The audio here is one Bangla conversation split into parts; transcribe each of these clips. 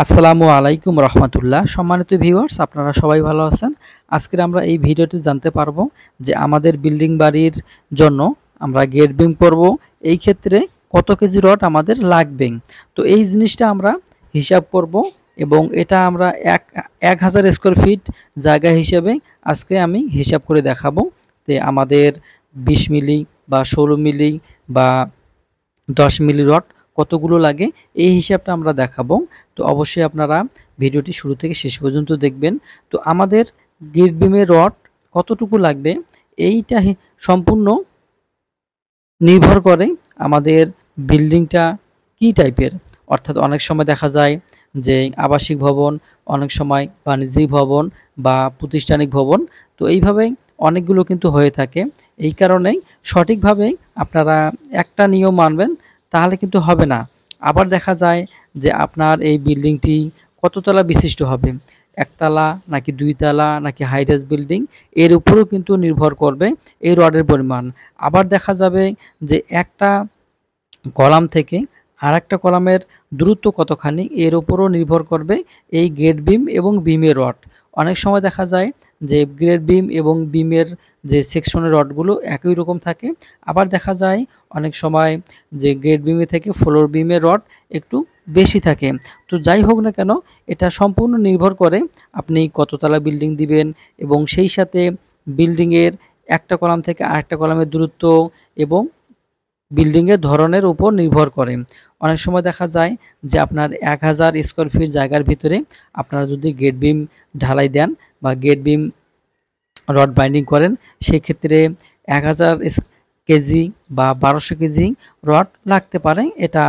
আসসালামু আলাইকুম রহমতুল্লাহ। সম্মানিত ভিউয়ার্স, আপনারা সবাই ভালো আছেন। আজকে আমরা এই ভিডিওতে জানতে পারবো যে আমাদের বিল্ডিং বাড়ির জন্য আমরা গেট বিম করব, এই ক্ষেত্রে কত কেজি রড আমাদের লাগবে। তো এই জিনিসটা আমরা হিসাব করব এবং এটা আমরা 1000 স্কোয়ার ফিট জায়গা হিসেবে আজকে আমি হিসাব করে দেখাবো। যে আমাদের 20 মিলি বা 16 মিলি বা 10 মিলি রড কতগুলো লাগে, এই হিসাবটা আমরা দেখাবো। তো অবশ্যই আপনারা ভিডিওটি শুরু থেকে শেষ পর্যন্ত দেখবেন। তো আমাদের গেট বিমের রড কতটুকু লাগবে এইটা সম্পূর্ণ নির্ভর করে আমাদের বিল্ডিংটা কি টাইপের। অর্থাৎ অনেক সময় দেখা যায় যে আবাসিক ভবন, অনেক সময় বাণিজ্যিক ভবন বা প্রাতিষ্ঠানিক ভবন। তো এইভাবেই অনেকগুলো কিন্তু হয়ে থাকে। এই কারণেই সঠিকভাবে আপনারা একটা নিয়ম মানবেন, তাহলে কিন্তু হবে না। আবার দেখা যায় যে আপনার এই বিল্ডিংটি কততলা বিশিষ্ট হবে, একতলা নাকি দুইতলা নাকি হাইরাইজ বিল্ডিং, এর উপরেও কিন্তু নির্ভর করবে এই রডের পরিমাণ। আবার দেখা যাবে যে একটা কলাম থেকে আর একটা কলামের দূরত্ব কতখানি, এর উপরও নির্ভর করবে এই গেট বিম এবং বিমের রড। অনেক সময় দেখা যায় যে গ্রেড বিম এবং বিমের যে সেকশনের রডগুলো একই রকম থাকে। আবার দেখা যায় অনেক সময় যে গ্রেড বিমে থেকে ফ্লোর বিমের রড একটু বেশি থাকে। তো যাই হোক না কেন, এটা সম্পূর্ণ নির্ভর করে আপনি কততলা বিল্ডিং দিবেন এবং সেই সাথে বিল্ডিংয়ের একটা কলাম থেকে আরেকটা কলামের দূরত্ব এবং বিল্ডিংয়ের ধরনের উপর নির্ভর করে। অনেক সময় দেখা যায় যে আপনার 1000 স্কোয়ার ফিট জায়গার ভিতরে আপনারা যদি গেট বিম ঢালাই দেন বা গেট বিম রড বাইন্ডিং করেন, সেক্ষেত্রে 1000 কেজি বা 1200 কেজি রড লাগতে পারে। এটা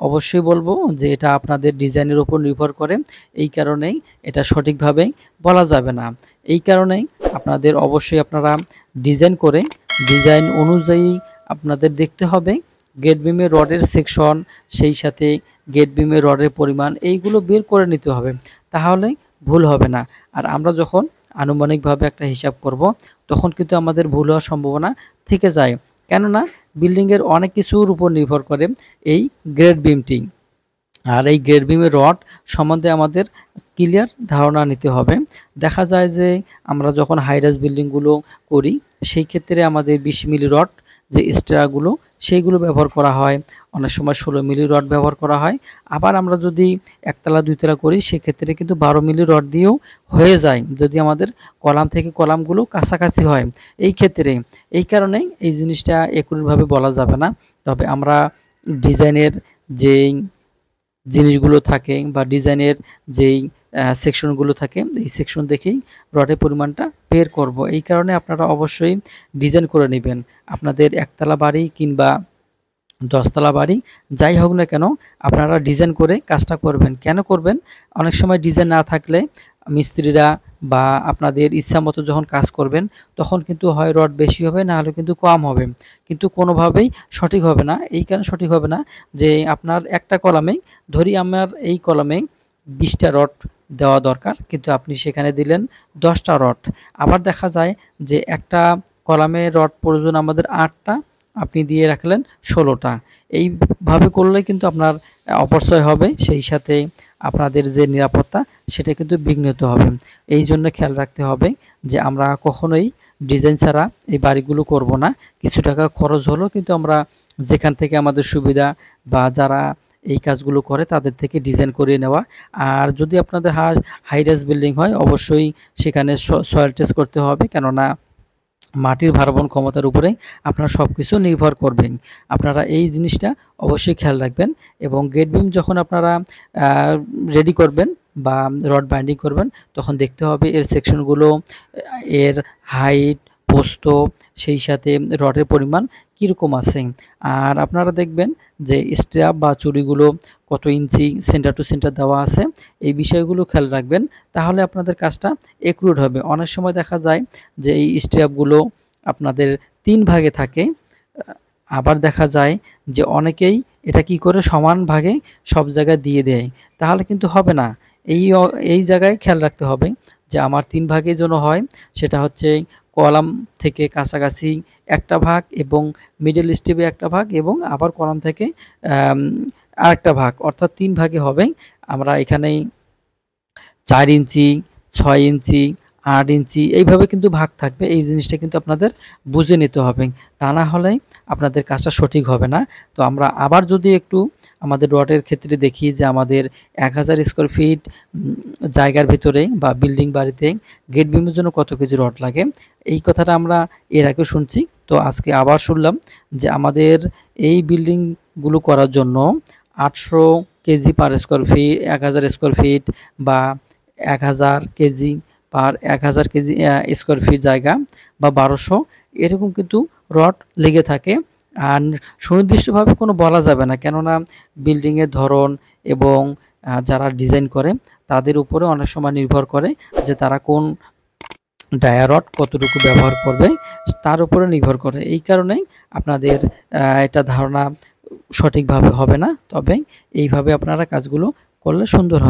অবশ্যই বলবো যে এটা আপনাদের ডিজাইনের উপর নির্ভর করে। এই কারণেই এটা সঠিকভাবে বলা যাবে না। এই কারণেই আপনাদের অবশ্যই আপনারা ডিজাইন করে ডিজাইন অনুযায়ী আপনাদের দেখতে হবে গেট বিমের রডের সেকশন, সেই সাথে গেট বিমের রডের পরিমাণ, এইগুলো বের করে নিতে হবে, তাহলে ভুল হবে না। আর আমরা যখন আনুমানিকভাবে একটা হিসাব করব, তখন কিন্তু আমাদের ভুল হওয়ার সম্ভাবনা থেকে যায়। কেননা বিল্ডিংয়ের অনেক কিছুর উপর নির্ভর করে এই গ্রেড বিমটি। আর এই গ্রেড বিমের রড সম্বন্ধে আমাদের ক্লিয়ার ধারণা নিতে হবে। দেখা যায় যে আমরা যখন হাইরাইজ বিল্ডিংগুলো করি, সেই ক্ষেত্রে আমাদের 20 মিলি রড যে স্ট্রাগুলো সেইগুলো ব্যবহার করা হয়, অনেক সময় 16 মিলি রড ব্যবহার করা হয়। আবার আমরা যদি একতলা দুইতলা করি, সেক্ষেত্রে কিন্তু 12 মিলি রড দিয়েও হয়ে যায়, যদি আমাদের কলাম থেকে কলামগুলো কাছাকাছি হয়। এই ক্ষেত্রে এই কারণেই এই জিনিসটা একুরেটভাবে বলা যাবে না। তবে আমরা ডিজাইনের যেই জিনিসগুলো থাকে বা ডিজাইনের যেই সেকশনগুলো থাকে, এই সেকশন দেখেই রডের পরিমাণটা বের করব। এই কারণে আপনারা অবশ্যই ডিজাইন করে নেবেন। আপনাদের একতলা বাড়ি কিংবা 10তলা বাড়ি যাই হোক না কেন, আপনারা ডিজাইন করে কাজটা করবেন। কেন করবেন? অনেক সময় ডিজাইন না থাকলে মিস্ত্রিরা বা আপনাদের ইচ্ছা মতো যখন কাজ করবেন, তখন কিন্তু হয় রড বেশি হবে, না হলে কিন্তু কম হবে, কিন্তু কোনোভাবেই সঠিক হবে না। এই কারণে সঠিক হবে না যে আপনার একটা কলামে, ধরি আমার এই কলামে 20টা রড দেওয়া দরকার, কিন্তু আপনি সেখানে দিলেন 10টা রড। আবার দেখা যায় যে একটা কলামে রড প্রয়োজন আমাদের 8টা, আপনি দিয়ে রাখলেন 16টা। এইভাবে করলে কিন্তু আপনার অপচয় হবে, সেই সাথে আপনাদের যে নিরাপত্তা সেটা কিন্তু বিঘ্নিত হবে। এই জন্য খেয়াল রাখতে হবে যে আমরা কখনোই ডিজাইন ছাড়া এই বাড়িগুলো করব না। কিছু টাকা খরচ হলো কিন্তু আমরা যেখান থেকে আমাদের সুবিধা বা যারা এই কাজগুলো করে তাদের থেকে ডিজাইন করিয়ে নেওয়া। আর যদি আপনাদের হাইরাইজ বিল্ডিং হয়, অবশ্যই সেখানে সয়েল টেস্ট করতে হবে, কেননা মাটির ভারবহন ক্ষমতার উপরে আপনার সব কিছু নির্ভর করবেন। আপনারা এই জিনিসটা অবশ্যই খেয়াল রাখবেন। এবং গেট বিম যখন আপনারা রেডি করবেন বা রড বাইন্ডিং করবেন, তখন দেখতে হবে এর সেকশনগুলো, এর হাইট, প্রস্থ, সেই সাথে রডের পরিমাণ কীরকম আছে। আর আপনারা দেখবেন যে স্ট্র্যাপ বা চুড়িগুলো কত ইঞ্চি সেন্টার টু সেন্টার দেওয়া আছে, এই বিষয়গুলো খেয়াল রাখবেন, তাহলে আপনাদের কাজটা একুরেট হবে। অনেক সময় দেখা যায় যে এই স্ট্র্যাপগুলো আপনাদের 3 ভাগে থাকে। আবার দেখা যায় যে অনেকেই এটা কি করে সমান ভাগে সব জায়গায় দিয়ে দেয়, তাহলে কিন্তু হবে না। এই জায়গায় খেয়াল রাখতে হবে যে আমার 3 ভাগে যেন হয়, সেটা হচ্ছে কলাম থেকে কাছাকাছি একটা ভাগ এবং মিডল স্টেপে একটা ভাগ এবং আবার কলাম থেকে আরেকটা ভাগ, অর্থাৎ 3 ভাগে হবে। আমরা এখানেই 4 ইঞ্চি, 6 ইঞ্চি, 8 ইঞ্চি এইভাবে কিন্তু ভাগ থাকবে। এই জিনিসটা কিন্তু আপনাদের বুঝে নিতে হবে, তা না হলে আপনাদের কাজটা সঠিক হবে না। তো আমরা আবার যদি একটু আমাদের রডের ক্ষেত্রে দেখি যে আমাদের 1000 স্কোয়ার ফিট জায়গার ভিতরে বা বিল্ডিং বাড়িতে গেট বিমের জন্য কত কেজি রড লাগে, এই কথাটা আমরা এর আগে শুনছি। তো আজকে আবার শুনলাম যে আমাদের এই বিল্ডিংগুলো করার জন্য 800 KG per square feet, 1000 square feet বা 1000 কেজি পার 1000 কেজি স্কোয়ার ফিট জায়গা বা 1200 এরকম কিন্তু রড লেগে থাকে। আর সুনির্দিষ্টভাবে কোনো বলা যাবে না, কেননা বিল্ডিংয়ের ধরন এবং যারা ডিজাইন করে তাদের উপরে অনেক সময় নির্ভর করে যে তারা কোন ডায়া রড কতটুকু ব্যবহার করবে, তার উপরে নির্ভর করে। এই কারণেই আপনাদের এটা ধারণা সঠিকভাবে হবে না, তবে এইভাবে আপনারা কাজগুলো করলে সুন্দর হবে।